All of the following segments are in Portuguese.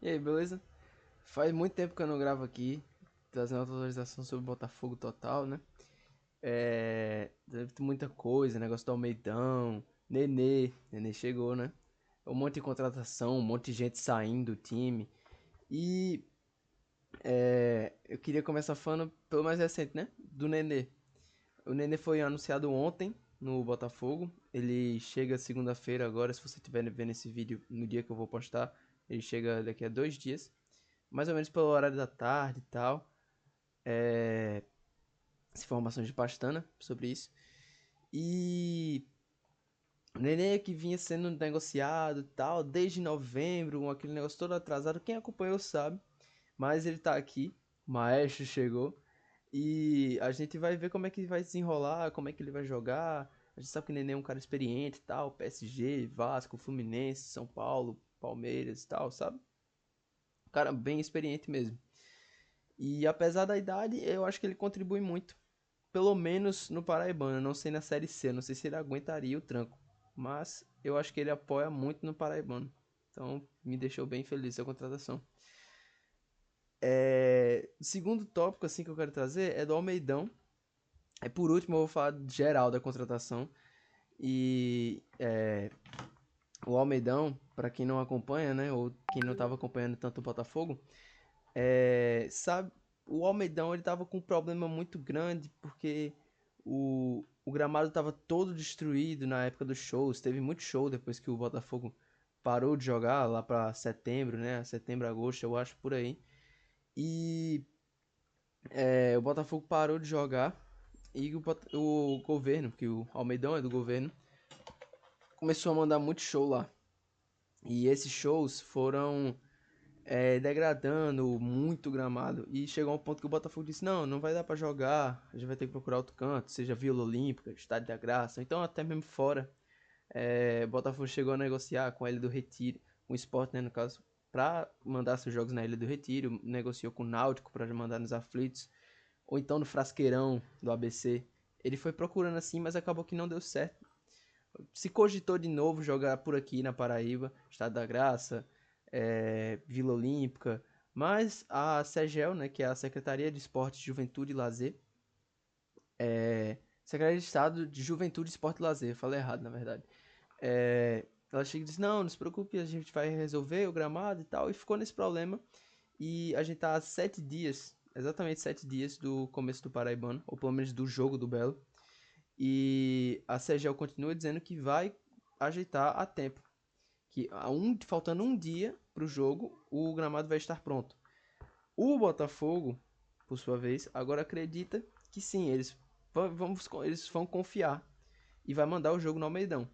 E aí, beleza? Faz muito tempo que eu não gravo aqui, trazendo atualização sobre o Botafogo total, né? Deve ter muita coisa, negócio do Almeidão, Nenê chegou, né? Um monte de contratação, um monte de gente saindo do time. E eu queria começar falando pelo mais recente, né? Do Nenê. O Nenê foi anunciado ontem no Botafogo. Ele chega segunda-feira agora, se você estiver vendo esse vídeo no dia que eu vou postar. Ele chega daqui a 2 dias. Mais ou menos pelo horário da tarde e tal. As informações de Pastana sobre isso. E o Nenê que vinha sendo negociado e tal, desde novembro, aquele negócio todo atrasado. Quem acompanhou sabe. Mas ele tá aqui. O Maestro chegou. E a gente vai ver como é que vai desenrolar, como é que ele vai jogar. A gente sabe que o Nenê é um cara experiente e tal. PSG, Vasco, Fluminense, São Paulo, Palmeiras e tal, sabe? Um cara bem experiente mesmo. E apesar da idade, eu acho que ele contribui muito. Pelo menos no Paraibano, não sei na Série C, não sei se ele aguentaria o tranco. Mas eu acho que ele apoia muito no Paraibano. Então me deixou bem feliz a contratação. Segundo tópico assim que eu quero trazer é do Almeidão. Por último eu vou falar geral da contratação. E o Almeidão, para quem não acompanha, né, ou quem não estava acompanhando tanto o Botafogo, sabe, o Almeidão ele tava com um problema muito grande porque o gramado estava todo destruído na época dos shows. Teve muito show depois que o Botafogo parou de jogar lá para setembro, né? Setembro, agosto, eu acho por aí. E o Botafogo parou de jogar e o governo, que o Almeidão é do governo, começou a mandar muito show lá. E esses shows foram degradando muito o gramado. E chegou um ponto que o Botafogo disse: Não, não vai dar pra jogar, a gente vai ter que procurar outro canto, seja Vila Olímpica, Estádio da Graça, então até mesmo fora. O Botafogo chegou a negociar com a Ilha do Retiro, com o Sport, né, no caso, pra mandar seus jogos na Ilha do Retiro, negociou com o Náutico pra mandar nos Aflitos, ou então no Frasqueirão do ABC. Ele foi procurando assim, mas acabou que não deu certo. Se cogitou de novo jogar por aqui na Paraíba, Estado da Graça, Vila Olímpica, mas a SEGEL, né, que é a Secretaria de Esporte, Juventude e Lazer, Secretaria de Estado de Juventude, Esporte e Lazer, falei errado na verdade. Ela chega e diz: Não, não se preocupe, a gente vai resolver o gramado e tal, e ficou nesse problema. E a gente tá há 7 dias, exatamente 7 dias do começo do Paraibano, ou pelo menos do jogo do Belo. E a CGL continua dizendo que vai ajeitar a tempo. Que faltando um dia pro jogo, o gramado vai estar pronto. O Botafogo, por sua vez, agora acredita que sim, eles vão confiar e vai mandar o jogo no Almeidão.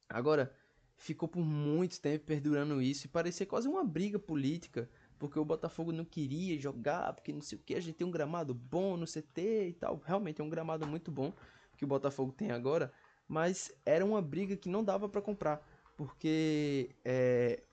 Agora, ficou por muito tempo perdurando isso e parecia quase uma briga política, porque o Botafogo não queria jogar, porque não sei o que, a gente tem um gramado bom no CT e tal. Realmente é um gramado muito bom que o Botafogo tem agora, mas era uma briga que não dava para comprar, porque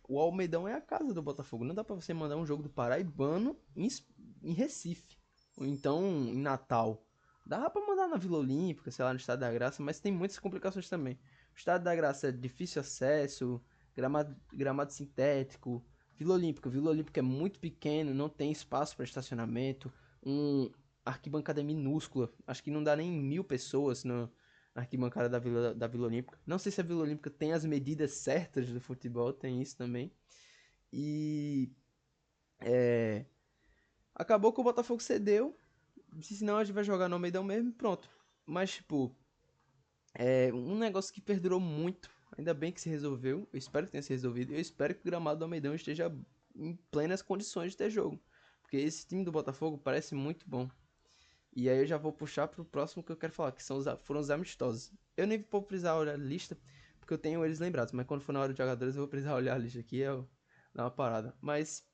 o Almeidão é a casa do Botafogo. Não dá para você mandar um jogo do Paraibano em Recife, ou então em Natal. Dá pra mandar na Vila Olímpica, sei lá, no Estado da Graça, mas tem muitas complicações também. O Estado da Graça é difícil acesso, gramado sintético. Vila Olímpica é muito pequeno, não tem espaço para estacionamento. Um arquibancada minúscula, acho que não dá nem 1.000 pessoas na arquibancada da Vila Olímpica. Não sei se a Vila Olímpica tem as medidas certas do futebol, tem isso também. E acabou que o Botafogo cedeu. Disse: Não, a gente vai jogar no Almeidão mesmo e pronto. Mas, tipo, um negócio que perdurou muito. Ainda bem que se resolveu. Eu espero que tenha se resolvido. Eu espero que o gramado do Almeidão esteja em plenas condições de ter jogo. Porque esse time do Botafogo parece muito bom. E aí eu já vou puxar pro próximo que eu quero falar, que foram os amistosos. Eu nem vou precisar olhar a lista, porque eu tenho eles lembrados. Mas quando for na hora de jogadores, eu vou precisar olhar a lista aqui. Eu dar uma parada. Mas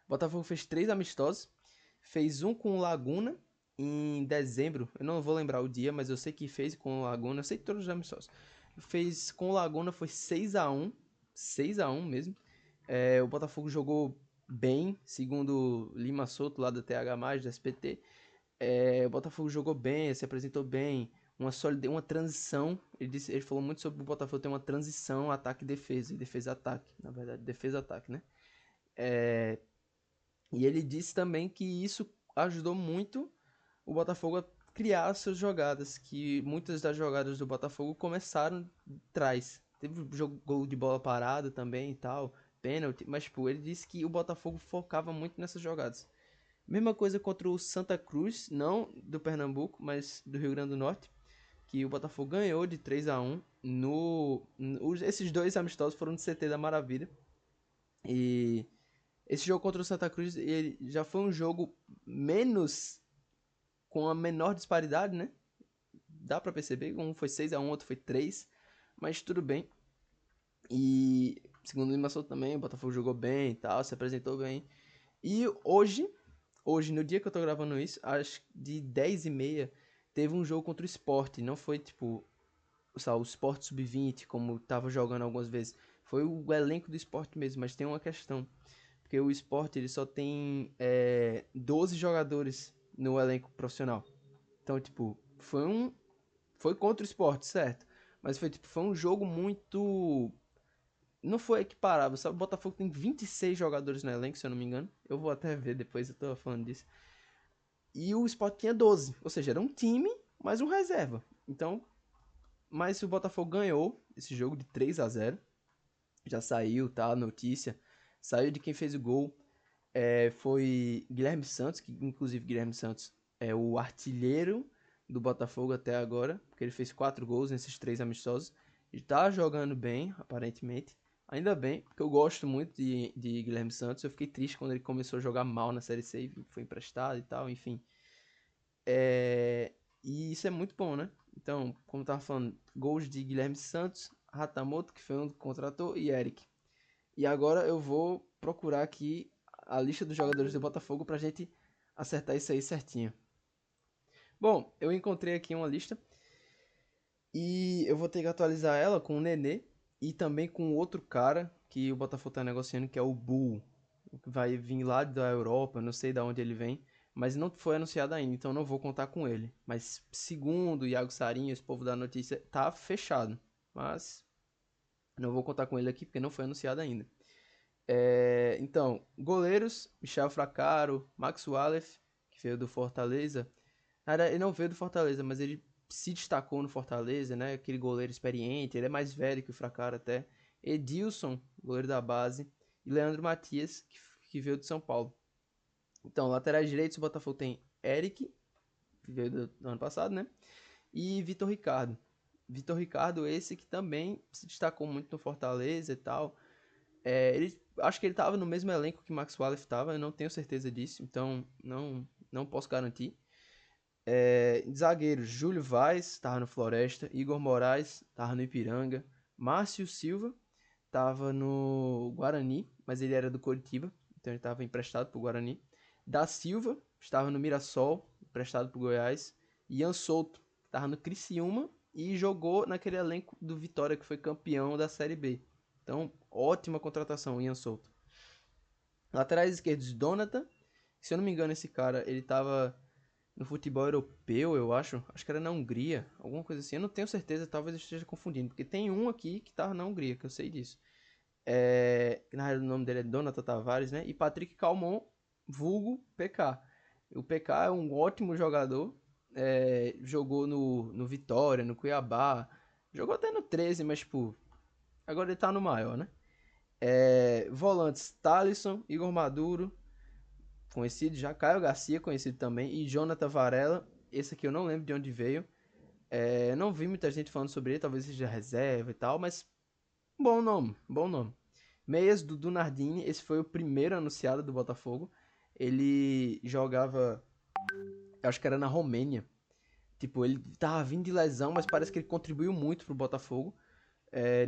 Botafogo fez 3 amistosos. Fez um com o Laguna em dezembro. Eu não vou lembrar o dia, mas eu sei que fez com o Laguna. Eu sei que todos os amistosos. Fez com o Laguna, foi 6-1. 6-1 mesmo. O Botafogo jogou bem, segundo Lima Souto, lá do TH, do SPT. O Botafogo jogou bem, se apresentou bem. uma solidez, uma transição. Ele falou muito sobre o Botafogo ter uma transição ataque e defesa, e defesa-ataque, na verdade, defesa-ataque, né? É, e ele disse também que isso ajudou muito o Botafogo a criar suas jogadas, que muitas das jogadas do Botafogo começaram de trás. Teve jogo, gol de bola parada também e tal, pênalti, mas tipo, ele disse que o Botafogo focava muito nessas jogadas. Mesma coisa contra o Santa Cruz, não do Pernambuco, mas do Rio Grande do Norte, que o Botafogo ganhou de 3-1 esses dois amistosos foram no CT da Maravilha. E esse jogo contra o Santa Cruz, ele já foi um jogo menos com a menor disparidade, né? Dá pra perceber, um foi 6-1, outro foi 3, mas tudo bem. E segundo o Lima Souto também, o Botafogo jogou bem e tal, se apresentou bem. E hoje, no dia que eu tô gravando isso, acho que de 10h30, teve um jogo contra o Sport. Não foi tipo, sabe, o Sport Sub-20, como tava jogando algumas vezes. Foi o elenco do Sport mesmo, mas tem uma questão. Porque o Sport ele só tem 12 jogadores no elenco profissional. Então, tipo, foi contra o Sport, certo? Mas foi um jogo muito. Não foi equiparável, sabe? O Botafogo tem 26 jogadores no elenco, se eu não me engano. Eu vou até ver depois, eu tô falando disso. E o Sport tinha 12. Ou seja, era um time, mais um reserva. Então, mas o Botafogo ganhou esse jogo de 3-0. Já saiu, tá? A notícia. Saiu de quem fez o gol. Foi Guilherme Santos, que inclusive Guilherme Santos é o artilheiro do Botafogo até agora, porque ele fez 4 gols nesses 3 amistosos. Ele tá jogando bem, aparentemente. Ainda bem, porque eu gosto muito de Guilherme Santos. Eu fiquei triste quando ele começou a jogar mal na Série C, e foi emprestado e tal, enfim. E isso é muito bom, né? Então, como eu tava falando, gols de Guilherme Santos, Ratamoto, que foi um que contratou, e Eric. E agora eu vou procurar aqui a lista dos jogadores do Botafogo pra gente acertar isso aí certinho. Bom, eu encontrei aqui uma lista e eu vou ter que atualizar ela com o Nenê e também com outro cara que o Botafogo tá negociando, que é o Bull, que vai vir lá da Europa, não sei de onde ele vem, mas não foi anunciado ainda, então não vou contar com ele. Mas segundo o Iago Sarinho, esse povo da notícia, tá fechado, mas não vou contar com ele aqui porque não foi anunciado ainda. Então, goleiros, Michel Fracaro, Max Wallace, que veio do Fortaleza. Cara, ele não veio do Fortaleza, mas ele se destacou no Fortaleza, né? Aquele goleiro experiente, ele é mais velho que o Fracaro até. Edilson, goleiro da base. E Leandro Matias, que veio de São Paulo. Então, laterais direitos, o Botafogo tem Eric, que veio do ano passado, né? E Vitor Ricardo. Vitor Ricardo, esse que também se destacou muito no Fortaleza e tal. Acho que ele estava no mesmo elenco que Max Wallace estava, eu não tenho certeza disso, então não posso garantir. Zagueiros, Júlio Vaz estava no Floresta, Igor Moraes estava no Ipiranga, Márcio Silva estava no Guarani, mas ele era do Coritiba, então ele estava emprestado para o Guarani. Da Silva estava no Mirassol, emprestado para o Goiás. Ian Souto estava no Criciúma e jogou naquele elenco do Vitória que foi campeão da Série B. Então, ótima contratação, Ian Souto. Laterais esquerdos, Donatan. Se eu não me engano, esse cara, ele tava no futebol europeu, eu acho. Acho que era na Hungria, alguma coisa assim. Eu não tenho certeza, talvez eu esteja confundindo. Porque tem um aqui que tava na Hungria, que eu sei disso. Na realidade, o nome dele é Donatan Tavares, né? E Patrick Calmon, vulgo PK. O PK é um ótimo jogador. Jogou no Vitória, no Cuiabá. Jogou até no 13, mas, tipo, agora ele tá no maior, né? Volantes, Thalisson, Igor Maduro, conhecido já, Caio Garcia, conhecido também, e Jonathan Varela, esse aqui eu não lembro de onde veio. Não vi muita gente falando sobre ele, talvez seja reserva e tal, mas bom nome, bom nome. Meias, Dudu Nardini, esse foi o primeiro anunciado do Botafogo. Ele jogava, acho que era na Romênia. Tipo, ele tava vindo de lesão, mas parece que ele contribuiu muito pro Botafogo.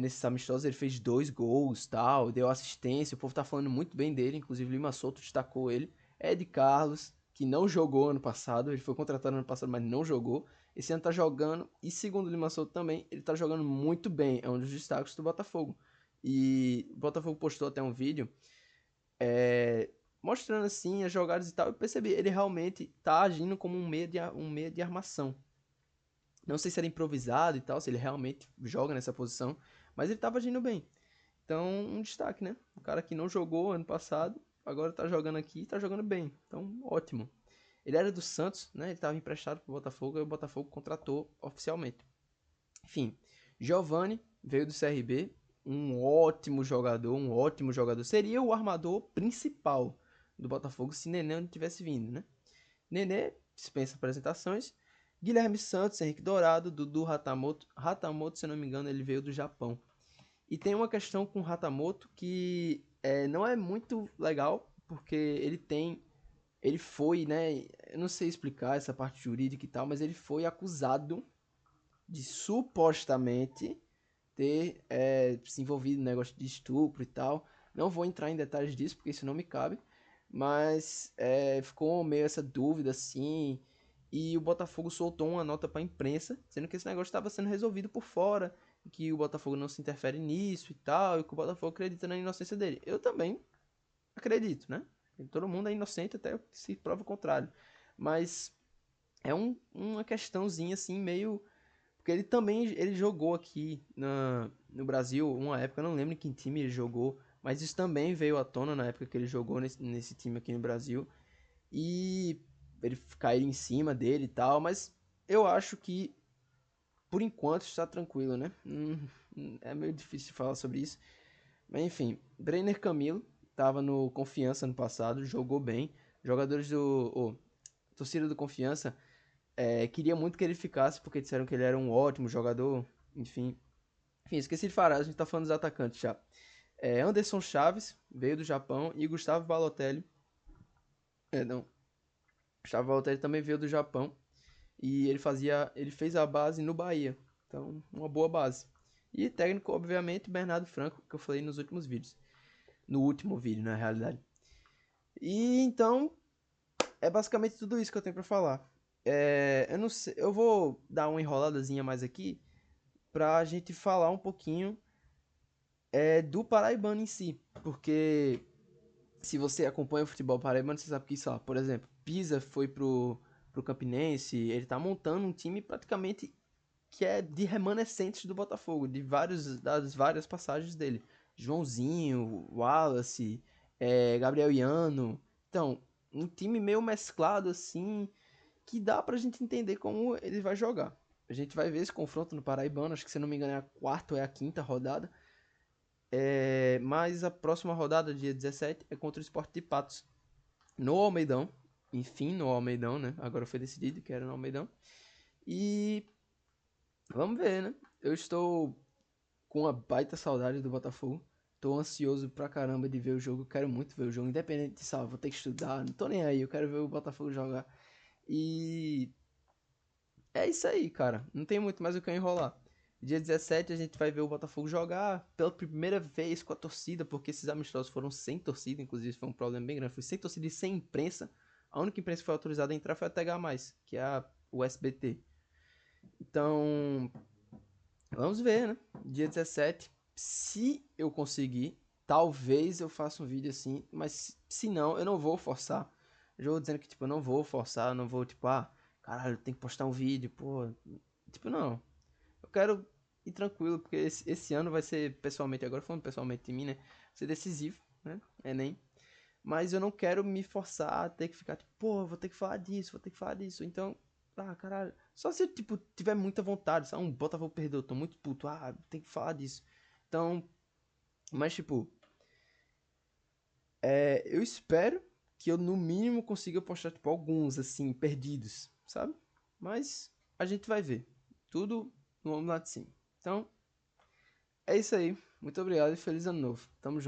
Nesses amistosos ele fez 2 gols, tal, deu assistência, o povo tá falando muito bem dele, inclusive Lima Souto destacou ele. Ed Carlos, que não jogou ano passado, ele foi contratado ano passado, mas não jogou. Esse ano tá jogando, e segundo o Lima Souto também, ele tá jogando muito bem, é um dos destaques do Botafogo. E o Botafogo postou até um vídeo mostrando assim as jogadas e tal, eu percebi, ele realmente tá agindo como um meia de armação. Não sei se era improvisado e tal, se ele realmente joga nessa posição, mas ele tava agindo bem. Então, um destaque, né? O cara que não jogou ano passado, agora tá jogando aqui e tá jogando bem. Então, ótimo. Ele era do Santos, né? Ele tava emprestado pro Botafogo e o Botafogo contratou oficialmente. Enfim, Giovani veio do CRB, um ótimo jogador. Seria o armador principal do Botafogo se Nenê não tivesse vindo, né? Nenê dispensa apresentações. Guilherme Santos, Henrique Dourado, Dudu Hatamoto. Hatamoto, se eu não me engano, ele veio do Japão. E tem uma questão com o Hatamoto que não é muito legal, porque ele foi, né? Eu não sei explicar essa parte jurídica e tal, mas ele foi acusado de supostamente ter se envolvido no negócio de estupro e tal. Não vou entrar em detalhes disso, porque isso não me cabe. Mas ficou meio essa dúvida assim. E o Botafogo soltou uma nota para a imprensa, dizendo que esse negócio estava sendo resolvido por fora, que o Botafogo não se interfere nisso e tal, e que o Botafogo acredita na inocência dele. Eu também acredito, né? Todo mundo é inocente até que se prova o contrário. Mas é uma questãozinha assim, meio porque ele também ele jogou aqui no Brasil, uma época, eu não lembro em que time ele jogou, mas isso também veio à tona na época que ele jogou nesse time aqui no Brasil. E ele cair em cima dele e tal, mas eu acho que por enquanto está tranquilo, né? É meio difícil de falar sobre isso. Mas enfim, Brenner Camilo estava no Confiança ano passado, jogou bem. Jogadores torcida do Confiança queria muito que ele ficasse, porque disseram que ele era um ótimo jogador. Enfim, esqueci de falar, a gente tá falando dos atacantes já. Anderson Chaves, veio do Japão, e Gustavo Balotelli. Não, Gustavo Balotelli também veio do Japão. E ele fez a base no Bahia. Então, uma boa base. E técnico, obviamente, Bernardo Franco, que eu falei nos últimos vídeos. No último vídeo, na realidade. E então, é basicamente tudo isso que eu tenho pra falar. Eu não sei, eu vou dar uma enroladazinha mais aqui pra gente falar um pouquinho do paraibano em si. Porque se você acompanha o futebol paraibano, você sabe que, sei lá, por exemplo, Pisa foi pro Campinense, ele tá montando um time praticamente que é de remanescentes do Botafogo, das várias passagens dele. Joãozinho, Wallace, Gabriel Iano. Então, um time meio mesclado assim, que dá pra gente entender como ele vai jogar. A gente vai ver esse confronto no Paraibano, acho que se não me engano é a quarta ou é a quinta rodada. Mas a próxima rodada, dia 17, é contra o Sport de Patos. No Almeidão. Enfim, no Almeidão, né? Agora foi decidido que era no Almeidão. E vamos ver, né? Eu estou com uma baita saudade do Botafogo. Tô ansioso pra caramba de ver o jogo. Quero muito ver o jogo. Independente de, sabe, vou ter que estudar. Não tô nem aí. Eu quero ver o Botafogo jogar. E é isso aí, cara. Não tem muito mais o que enrolar. Dia 17 a gente vai ver o Botafogo jogar pela primeira vez com a torcida, porque esses amistosos foram sem torcida, inclusive foi um problema bem grande. Foi sem torcida e sem imprensa. A única imprensa que foi autorizada a entrar foi a TH+, que é o SBT. Então, vamos ver, né? Dia 17, se eu conseguir, talvez eu faça um vídeo assim, mas se não, eu não vou forçar. Eu já vou dizendo que, tipo, eu não vou forçar, eu não vou, tipo, caralho, tem que postar um vídeo, pô. Tipo, não. Eu quero ir tranquilo, porque esse ano vai ser, pessoalmente, agora falando pessoalmente de mim, né? Vai ser decisivo, né? Enem. Mas eu não quero me forçar a ter que ficar, tipo, pô, vou ter que falar disso, vou ter que falar disso. Então, caralho. Só se eu, tipo, tiver muita vontade, sabe? Botafogo perdeu, eu tô muito puto. Tem que falar disso. Então, mas, tipo, eu espero que eu, no mínimo, consiga postar, tipo, alguns, assim, perdidos, sabe? Mas a gente vai ver. Tudo no vamos lá de cima. Então, é isso aí. Muito obrigado e feliz ano novo. Tamo junto.